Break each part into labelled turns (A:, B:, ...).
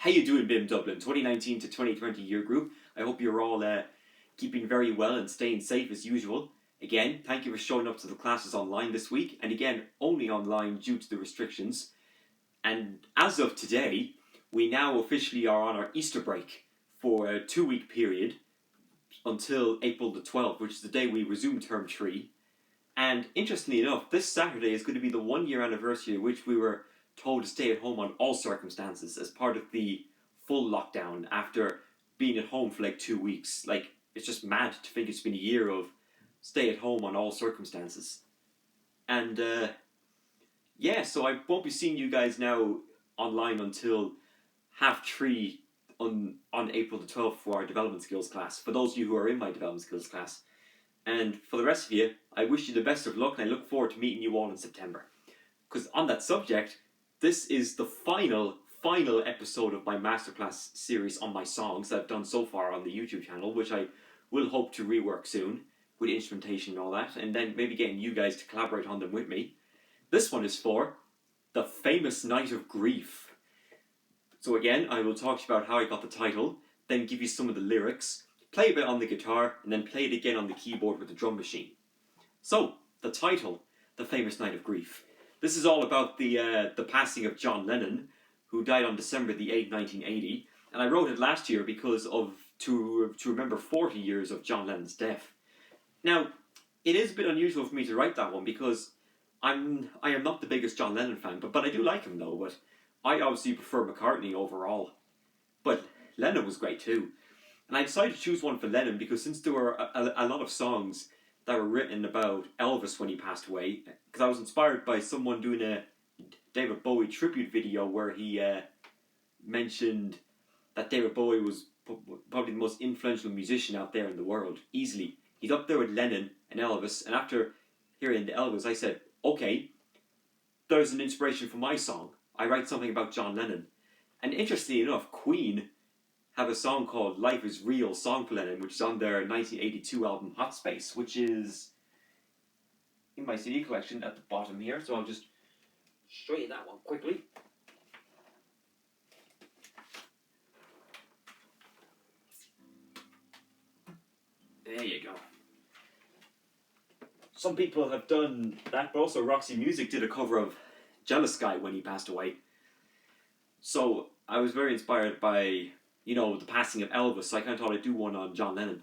A: How you doing, BIM Dublin? 2019 to 2020 year group. I hope you're all keeping very well and staying safe as usual. Again, thank you for showing up to the classes online this week, and again, only online due to the restrictions. And as of today, we now officially are on our Easter break for a 2-week period until April the 12th, which is the day we resume term 3. And interestingly enough, this Saturday is going to be the 1-year anniversary in which we were told to stay at home on all circumstances as part of the full lockdown after being at home for like 2 weeks. Like, it's just mad to think it's been a year of stay at home on all circumstances. And yeah, so I won't be seeing you guys now online until 3:30 on April the 12th for our development skills class, for those of you who are in my development skills class. And for the rest of you, I wish you the best of luck, and I look forward to meeting you all in September. Because on that subject, this is the final episode of my Masterclass series on my songs that I've done so far on the YouTube channel, which I will hope to rework soon with instrumentation and all that, and then maybe getting you guys to collaborate on them with me. This one is for the famous Night of Grief. So again, I will talk to you about how I got the title, then give you some of the lyrics, play a bit on the guitar, and then play it again on the keyboard with the drum machine. So, the title, The Famous Night of Grief. This is all about the passing of John Lennon, who died on December the 8th, 1980. And I wrote it last year because to remember 40 years of John Lennon's death. Now, it is a bit unusual for me to write that one because I am not the biggest John Lennon fan, but I do like him though. But I obviously prefer McCartney overall. But Lennon was great too. And I decided to choose one for Lennon because since there were a lot of songs that were written about Elvis when he passed away, because I was inspired by someone doing a David Bowie tribute video where he mentioned that David Bowie was probably the most influential musician out there in the world, easily. He's up there with Lennon and Elvis, and after hearing the Elvis, I said, okay, there's an inspiration for my song. I write something about John Lennon. And interestingly enough, Queen have a song called Life is Real, Song for Lennon, which is on their 1982 album Hot Space, which is in my CD collection at the bottom here, so I'll just show you that one quickly. There you go. Some people have done that, but also Roxy Music did a cover of Jealous Guy when he passed away. So I was very inspired by, the passing of Elvis, so I kind of thought I'd do one on John Lennon.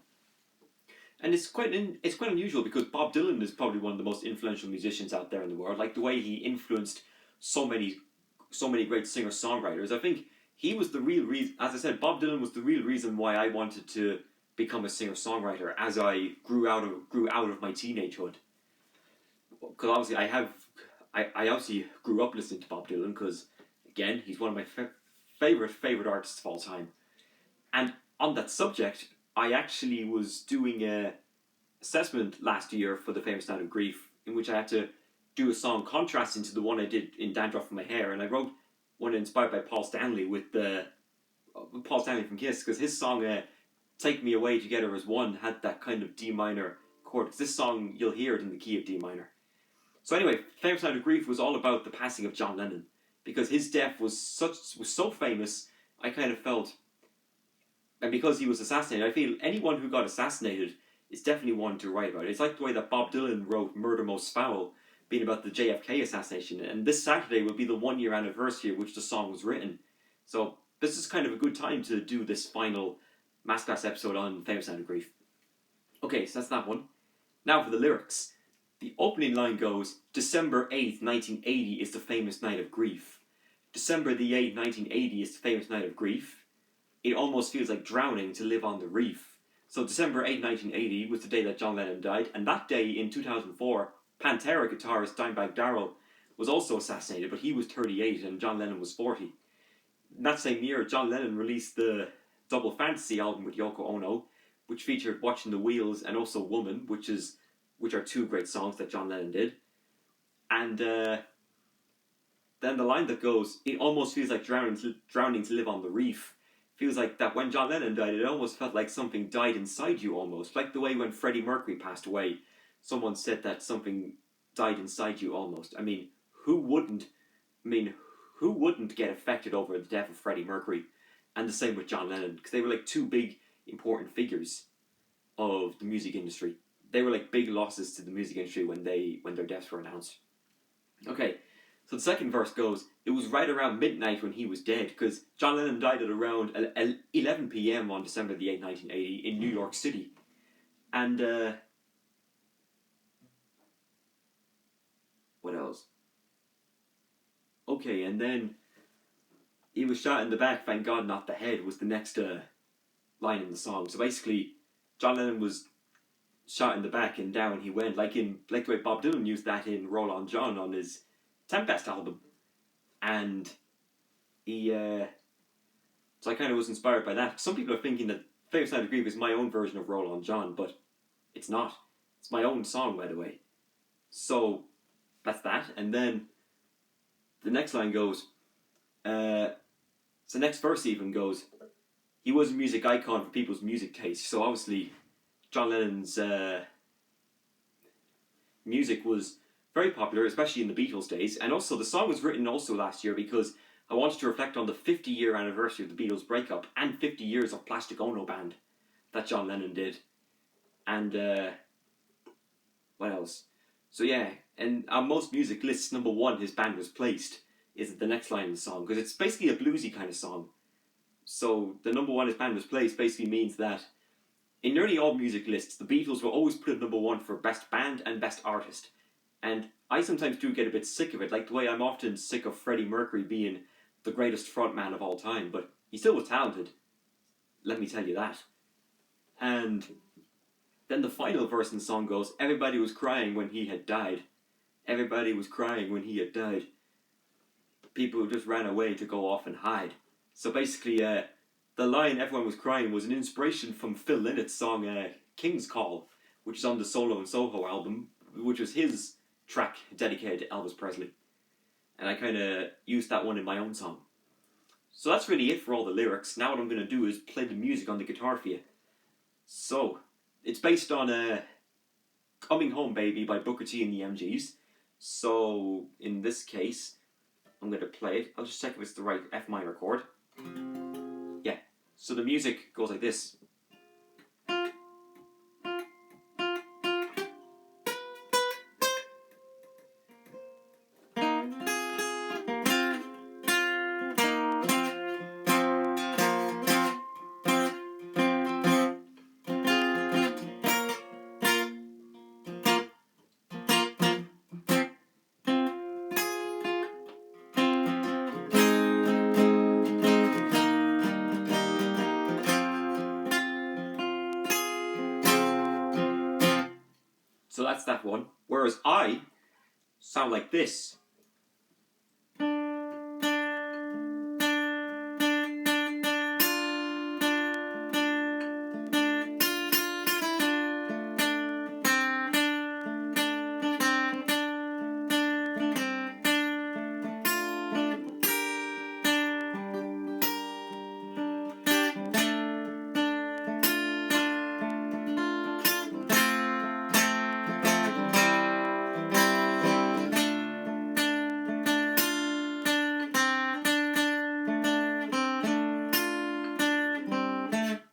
A: And it's quite unusual because Bob Dylan is probably one of the most influential musicians out there in the world. Like the way he influenced so many great singer-songwriters. I think he was the real reason, as I said, Bob Dylan was the real reason why I wanted to become a singer-songwriter as I grew out of my teenagehood. Because obviously I obviously grew up listening to Bob Dylan because, again, he's one of my favorite artists of all time. And on that subject, I actually was doing a assessment last year for the Famous Night of Grief, in which I had to do a song contrasting to the one I did in Dandruff in My Hair, and I wrote one inspired by Paul Stanley with Paul Stanley from Kiss, because his song Take Me Away Together as One had that kind of D minor chord. Because this song, you'll hear it in the key of D minor. So anyway, Famous Night of Grief was all about the passing of John Lennon, because his death was so famous. I kind of felt, and because he was assassinated, I feel anyone who got assassinated is definitely one to write about. It's like the way that Bob Dylan wrote Murder Most Foul, being about the JFK assassination, and this Saturday will be the 1-year anniversary of which the song was written. So this is kind of a good time to do this final Masterclass episode on Famous Night of Grief. Okay, so that's that one. Now for the lyrics. The opening line goes, December 8th, 1980 is the famous night of grief. December the 8th, 1980 is the famous night of grief. It almost feels like drowning to live on the reef. So December 8th, 1980 was the day that John Lennon died, and that day in 2004, Pantera guitarist Dimebag Darrell was also assassinated, but he was 38 and John Lennon was 40. That same year, John Lennon released the Double Fantasy album with Yoko Ono, which featured Watching the Wheels and also Woman, which are 2 great songs that John Lennon did. And then the line that goes, it almost feels like drowning to live on the reef, feels like that when John Lennon died, it almost felt like something died inside you almost. Like the way when Freddie Mercury passed away, someone said that something died inside you almost. I mean, who wouldn't get affected over the death of Freddie Mercury? and the same with John Lennon, because they were like two big important figures of the music industry. They were like big losses to the music industry when their deaths were announced. Okay, so the second verse goes, it was right around midnight when he was dead, because John Lennon died at around 11 p.m. on December the 8th, 1980 in New York City. And, what else? Okay, and then he was shot in the back, thank God not the head, was the next line in the song. So basically, John Lennon was shot in the back and down he went, like the way Bob Dylan used that in Roll On John on his Tempest album. And he, so I kind of was inspired by that. Some people are thinking that Famous Sound of Grief is my own version of Roll On John, but it's not. It's my own song, by the way. So that's that. And then the next line goes, so next verse even goes, he was a music icon for people's music taste. So obviously, John Lennon's music was very popular, especially in the Beatles days. And also, the song was written also last year because I wanted to reflect on the 50-year anniversary of the Beatles breakup and 50 years of Plastic Ono Band that John Lennon did. And what else? So yeah, and on most music lists, number one, his band was placed, is the next line in the song, because it's basically a bluesy kind of song. So the number one, his band was placed, basically means that in nearly all music lists, the Beatles will always put it number one for best band and best artist. And I sometimes do get a bit sick of it, like the way I'm often sick of Freddie Mercury being the greatest frontman of all time, but he still was talented. Let me tell you that. And then the final verse in the song goes, everybody was crying when he had died. Everybody was crying when he had died. People just ran away to go off and hide. So basically, the line everyone was crying was an inspiration from Phil Lynnett's song King's Call, which is on the Solo in Soho album, which was his track dedicated to Elvis Presley. And I kind of used that one in my own song. So that's really it for all the lyrics. Now what I'm going to do is play the music on the guitar for you. So, it's based on Coming Home Baby by Booker T and the MGs. So, in this case, I'm going to play it. I'll just check if it's the right F minor chord. Yeah. So the music goes like this. So that's that one. Whereas I sound like this.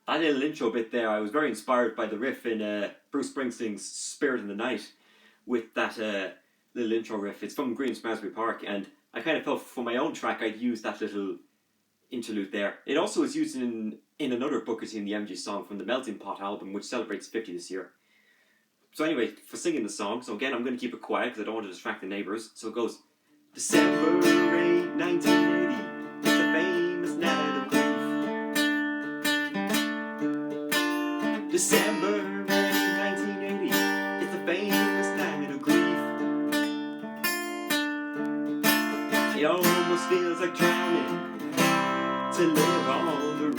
A: That little intro bit there, I was very inspired by the riff in Bruce Springsteen's Spirit in the Night with that little intro riff. It's from Green's Raspberry Park, and I kind of felt for my own track I'd use that little interlude there. It also is used in another Booker T and the MG song from the Melting Pot album, which celebrates 50 this year. So anyway, for singing the song, so again I'm going to keep it quiet because I don't want to distract the neighbours. So it goes, December 8, 1980, it's a famous night of grief. December 8, 1980, it's a famous night of grief. It almost feels like drowning to live on the roof.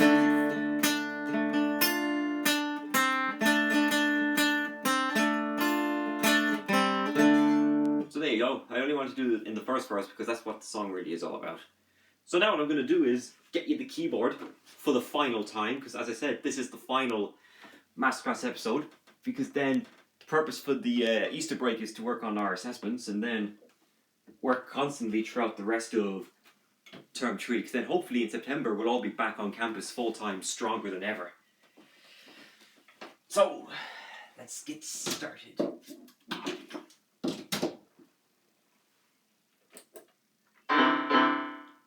A: So there you go. I only want to do it in the first verse because that's what the song really is all about. So now what I'm going to do is get you the keyboard for the final time, because as I said, this is the final Masterclass episode, because then the purpose for the Easter break is to work on our assessments and then work constantly throughout the rest of term 3, because then hopefully in September we'll all be back on campus full-time, stronger than ever. So, let's get started.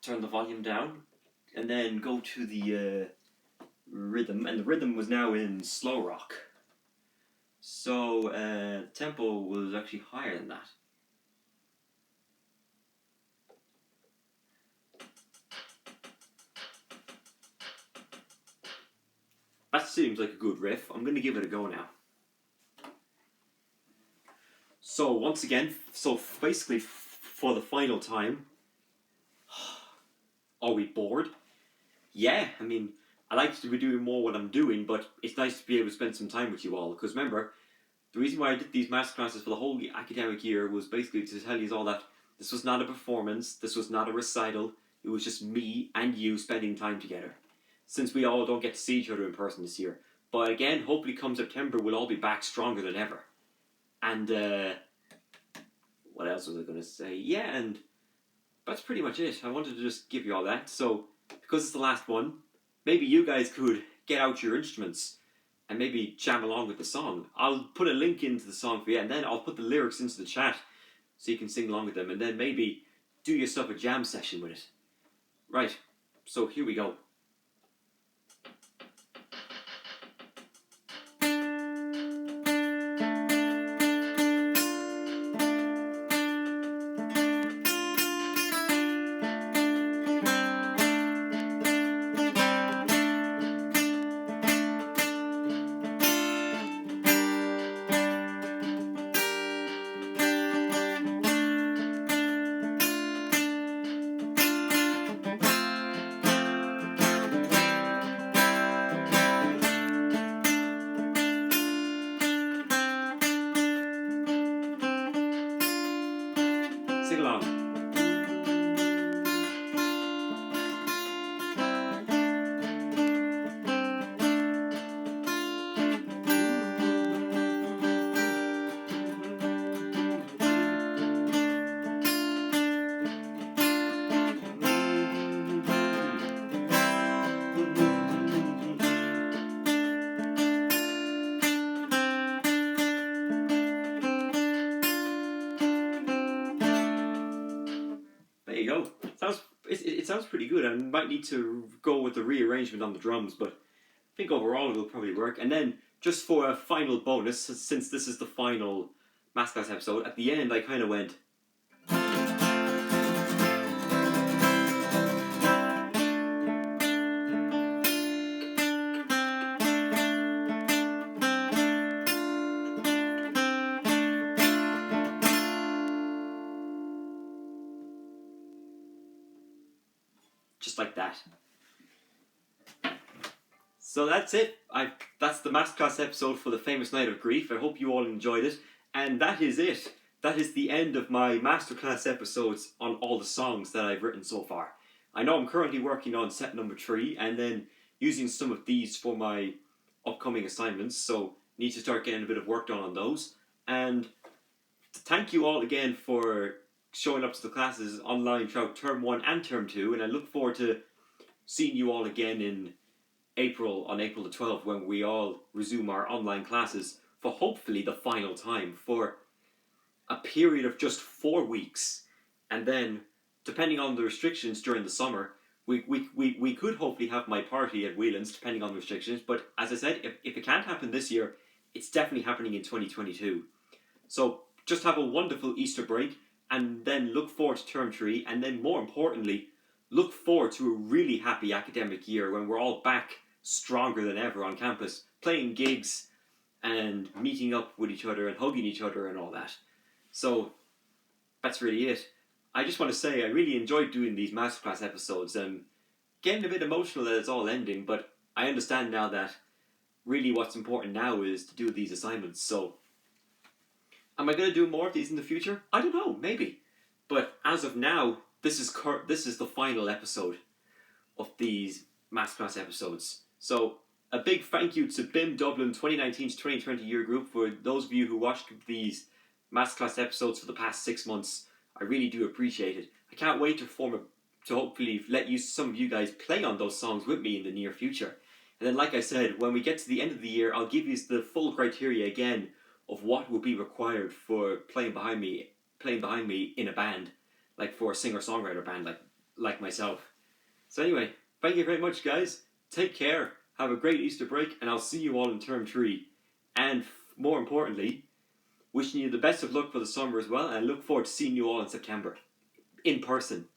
A: Turn the volume down, and then go to the rhythm, and the rhythm was now in slow rock. So, tempo was actually higher than that. That seems like a good riff. I'm going to give it a go now. So once again, basically for the final time, are we bored? Yeah, I mean, I like to be doing more what I'm doing, but it's nice to be able to spend some time with you all. Because remember, the reason why I did these masterclasses for the whole academic year was basically to tell you all that this was not a performance, this was not a recital, it was just me and you spending time together. Since we all don't get to see each other in person this year. But again, hopefully come September, we'll all be back stronger than ever. And, what else was I going to say? Yeah, and that's pretty much it. I wanted to just give you all that. So, because it's the last one, maybe you guys could get out your instruments and maybe jam along with the song. I'll put a link into the song for you, and then I'll put the lyrics into the chat so you can sing along with them, and then maybe do yourself a jam session with it. Right, so here we go. Sing along. There you go. It sounds pretty good. I might need to go with the rearrangement on the drums, but I think overall it will probably work. And then, just for a final bonus, since this is the final Masterclass episode, at the end I kind of went... just like that. So that's it. That's the Masterclass episode for the famous Night of Grief. I hope you all enjoyed it. And that is it. That is the end of my Masterclass episodes on all the songs that I've written so far. I know I'm currently working on set number 3 and then using some of these for my upcoming assignments, so need to start getting a bit of work done on those. And thank you all again for showing up to the classes online throughout Term 1 and Term 2, and I look forward to seeing you all again in April, on April the 12th, when we all resume our online classes for hopefully the final time, for a period of just 4 weeks. And then, depending on the restrictions during the summer, we could hopefully have my party at Whelan's, depending on the restrictions. But as I said, if it can't happen this year, it's definitely happening in 2022. So just have a wonderful Easter break, and then look forward to Term 3, and then more importantly, look forward to a really happy academic year when we're all back stronger than ever on campus, playing gigs and meeting up with each other and hugging each other and all that. So that's really it. I just want to say I really enjoyed doing these Masterclass episodes and getting a bit emotional that it's all ending, but I understand now that really what's important now is to do these assignments. So am I going to do more of these in the future? I don't know, maybe. But as of now, this is the final episode of these Masterclass episodes. So a big thank you to BIM Dublin 2019 to 2020 year group for those of you who watched these Masterclass episodes for the past 6 months. I really do appreciate it. I can't wait to form a to hopefully let some of you guys play on those songs with me in the near future. And then, like I said, when we get to the end of the year, I'll give you the full criteria again of what will be required for playing behind me in a band, like for a singer-songwriter band like myself. So anyway, thank you very much, guys. Take care. Have a great Easter break, and I'll see you all in term 3. And more importantly, wishing you the best of luck for the summer as well, and I look forward to seeing you all in September in person.